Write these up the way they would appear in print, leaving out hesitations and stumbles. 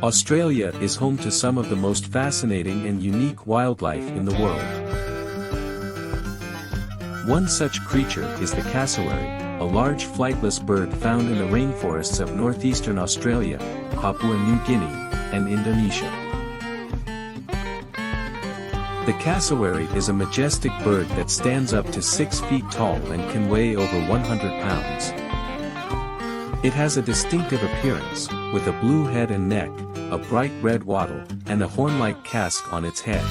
Australia is home to some of the most fascinating and unique wildlife in the world. One such creature is the cassowary, a large flightless bird found in the rainforests of northeastern Australia, Papua New Guinea, and Indonesia. The cassowary is a majestic bird that stands up to 6 feet tall and can weigh over 100 pounds. It has a distinctive appearance, with a blue head and neck, a bright red wattle, and a horn-like casque on its head.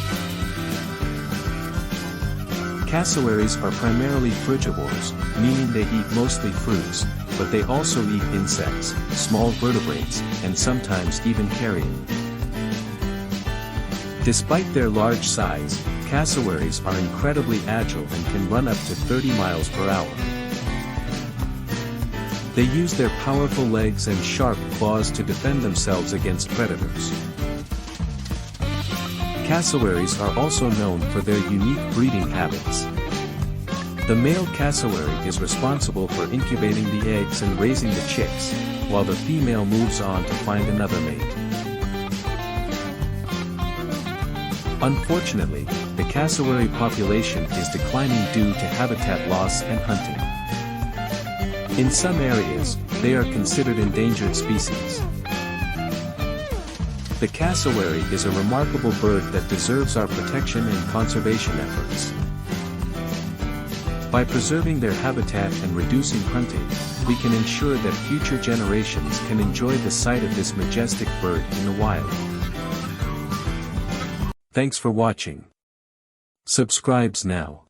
Cassowaries are primarily frugivores, meaning they eat mostly fruits, but they also eat insects, small vertebrates, and sometimes even carrion. Despite their large size, cassowaries are incredibly agile and can run up to 30 miles per hour. They use their powerful legs and sharp claws to defend themselves against predators. Cassowaries are also known for their unique breeding habits. The male cassowary is responsible for incubating the eggs and raising the chicks, while the female moves on to find another mate. Unfortunately, the cassowary population is declining due to habitat loss and hunting. In some areas, they are considered endangered species. The cassowary is a remarkable bird that deserves our protection and conservation efforts. By preserving their habitat and reducing hunting, we can ensure that future generations can enjoy the sight of this majestic bird in the wild. Thanks for watching. Subscribes now.